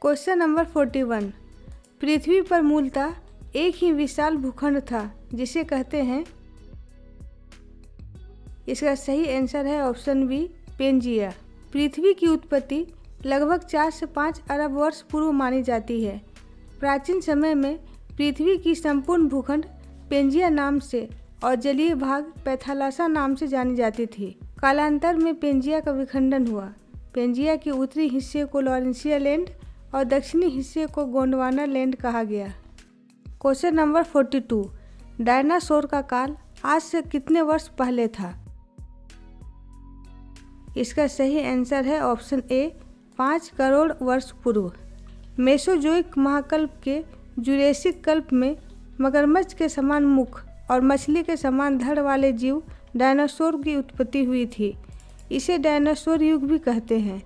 Question number 41। पृथ्वी पर मूलतः एक ही विशाल भूखंड था जिसे कहते हैं। इसका सही आंसर है ऑप्शन बी, पेंजिया। पृथ्वी की उत्पत्ति लगभग 4 से 5 अरब वर्ष पूर्व मानी जाती है। प्राचीन समय में पृथ्वी की संपूर्ण भूखंड पेंजिया नाम से और जलीय भाग पैथालासा नाम से जानी जाती थी। कालांतर में पेंजिया का विखंडन हुआ। पेंजिया के उत्तरी हिस्से को लॉरेंसिया लैंड और दक्षिणी हिस्से को गोंडवाना लैंड कहा गया। Question number 42। डायनासोर का काल आज से कितने वर्ष पहले था? इसका सही आंसर है ऑप्शन ए, 5 करोड़ वर्ष पूर्व। मेसोजोइक महाकल्प के जुरेसिक कल्प में मगरमच्छ के समान मुख और मछली के समान धड़ वाले जीव डायनासोर की उत्पत्ति हुई थी। इसे डायनासोर युग भी कहते हैं।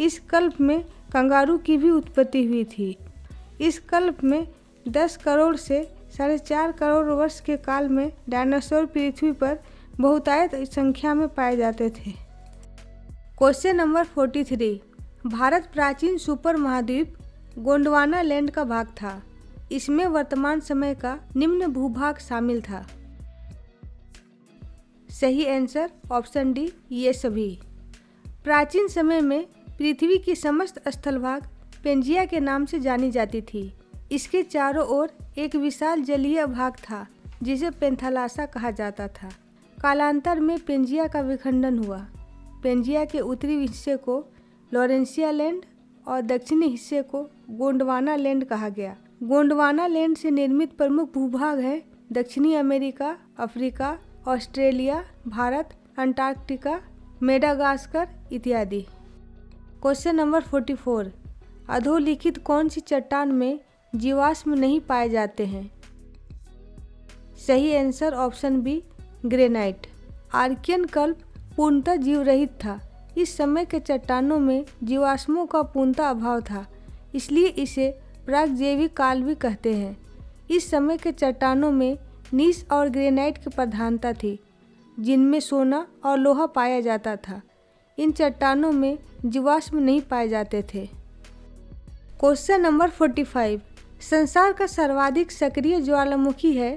इस कल्प में कंगारू की भी उत्पत्ति हुई थी। इस कल्प में 10 करोड़ से 4.5 करोड़ वर्ष के काल में डायनासोर पृथ्वी पर बहुतायत संख्या में पाए जाते थे। Question number 43। भारत प्राचीन सुपर महाद्वीप गोंडवाना लैंड का भाग था। इसमें वर्तमान समय का निम्न भूभाग शामिल था। सही आंसर ऑप्शन डी, ये सभी। प्राचीन समय में पृथ्वी की समस्त स्थलभाग पेंजिया के नाम से जानी जाती थी। इसके चारों ओर एक विशाल जलीय भाग था जिसे पैथालासा कहा जाता था। कालांतर में पेंजिया का विखंडन हुआ। पेंजिया के उत्तरी हिस्से को लॉरेंसिया लैंड और दक्षिणी हिस्से को गोंडवाना लैंड कहा गया। गोंडवाना लैंड से निर्मित प्रमुख भूभाग है दक्षिणी America, Africa, Australia, Bharat, Antarctica, Madagascar इत्यादि। Question number 44। अधोलिखित कौन सी चट्टान में जीवाश्म नहीं पाए जाते हैं? सही answer option B, granite. Archaean कल्प पूर्णतः जीव रहित था। इस समय के चट्टानों में जीवाश्मों का पूर्णतः अभाव था, इसलिए इसे प्रागजैविक काल भी कहते हैं। इस समय के चट्टानों में नीस और ग्रेनाइट की प्रधानता थी, जिनमें सोना और लोहा पाया जाता था। इन चट्टानों में जीवाश्म नहीं पाए जाते थे। Question number 45। संसार का सर्वाधिक सक्रिय ज्वालामुखी है?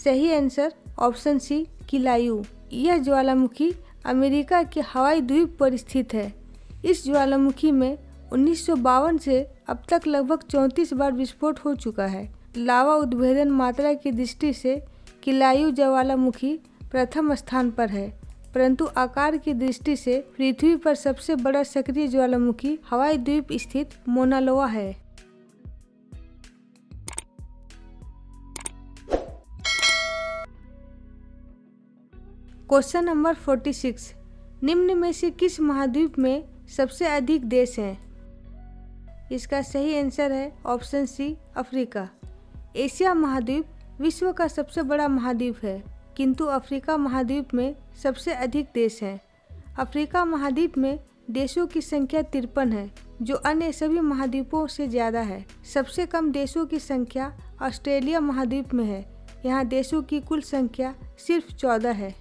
सही आंसर ऑप्शन सी, किलायू। यह ज्वालामुखी अमेरिका के हवाई द्वीप पर स्थित है। इस ज्वालामुखी में 1952 से अब तक लगभग 34 बार विस्फोट हो चुका है। लावा उद्भेदन मात्रा की दृष्टि से किलायू ज्वालामुखी प्रथम स्थान पर है, परंतु आकार की दृष्टि से पृथ्वी पर सबसे बड़ा सक्रिय ज्वालामुखी हवाई द्वीप स्थित मोना लोआ है। Question number 46। निम्न में से किस महाद्वीप में सबसे अधिक देश हैं? इसका सही आंसर है ऑप्शन सी, अफ्रीका। एशिया महाद्वीप विश्व का सबसे बड़ा महाद्वीप है, किंतु अफ्रीका महाद्वीप में सबसे अधिक देश हैं। अफ्रीका महाद्वीप में देशों की संख्या 53 है, जो अन्य सभी महाद्वीपों से ज़्यादा है। सबसे कम देशों की संख्या ऑस्ट्रेलिया महाद्वीप में है। यहाँ देशों की कुल संख्या सिर्फ 14 है।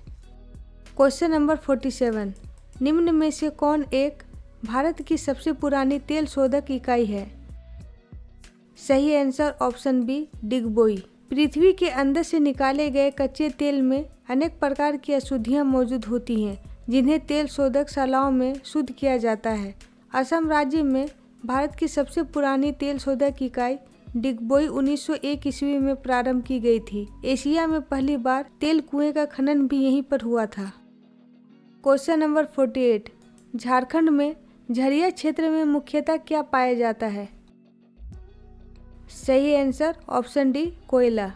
Question number 47। निम्न में से कौन एक भारत की सबसे पुरानी तेल शोधक इकाई है? सही आंसर ऑप्शन बी, डिगबोई। पृथ्वी के अंदर से निकाले गए कच्चे तेल में अनेक प्रकार की अशुद्धियां मौजूद होती हैं, जिन्हें तेल शोधकशालाओं में शुद्ध किया जाता है। असम राज्य में भारत की सबसे पुरानी तेल शोधक इकाई डिगबोई 1901 ईस्वी में प्रारंभ की गई थी। एशिया में पहली बार तेल कुएं का खनन भी यहीं पर हुआ था। Question number 48। झारखंड में झरिया क्षेत्र में मुख्यतः क्या पाया जाता है? सही आंसर ऑप्शन डी, कोयला।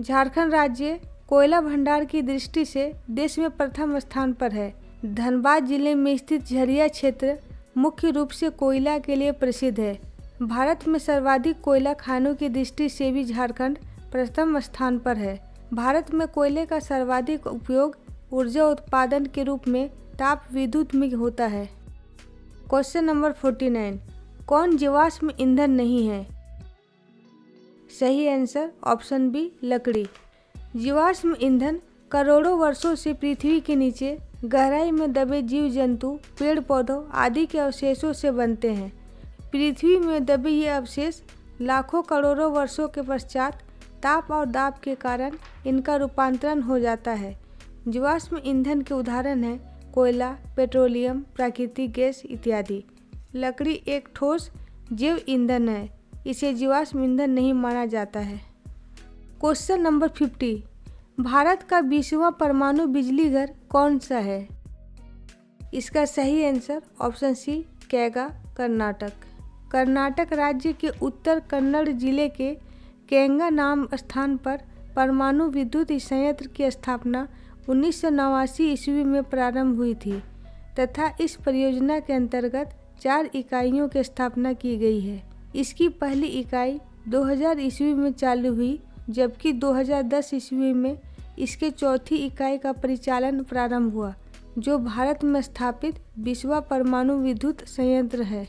झारखंड राज्य कोयला भंडार की दृष्टि से देश में प्रथम स्थान पर है। धनबाद जिले में स्थित झरिया क्षेत्र मुख्य रूप से कोयला के लिए प्रसिद्ध है। भारत में सर्वाधिक कोयला खानों की दृष्टि से भी झारखंड प्रथम स्थान पर है। भारत में कोयले का सर्वाधिक उपयोग ऊर्जा उत्पादन के रूप में ताप विद्युत में होता है। Question number 49। कौन जीवाश्म ईंधन नहीं है? सही आंसर ऑप्शन बी, लकड़ी। जीवाश्म ईंधन करोड़ों वर्षों से पृथ्वी के नीचे गहराई में दबे जीव जंतु, पेड़ पौधों आदि के अवशेषों से बनते हैं। पृथ्वी में दबे ये अवशेष लाखों करोड़ों वर्षों के पश्चात ताप और दाब के कारण इनका रूपांतरण हो जाता है। जीवाश्म ईंधन के उदाहरण हैं कोयला, पेट्रोलियम, प्राकृतिक गैस इत्यादि। लकड़ी एक ठोस जैव ईंधन है, इसे जीवाश्म ईंधन नहीं माना जाता है। क्वेश्चन नंबर 50, भारत का 20वां परमाणु बिजली घर कौन सा है? इसका सही answer option C Kaiga, Karnataka. Karnataka राज्य के उत्तर कन्नड़ जिले के केंगा नाम स्थान पर परमाणु विद्युत संयंत्र की स्थापना 1989 ईस्वी में प्रारंभ हुई थी तथा इस परियोजना के अंतर्गत 4 इकाइयों की स्थापना की गई है। इसकी पहली इकाई 2000 ईस्वी में चालू हुई, जबकि 2010 ईस्वी में इसके चौथी इकाई का परिचालन प्रारंभ हुआ, जो भारत में स्थापित 20वां परमाणु विद्युत संयंत्र है।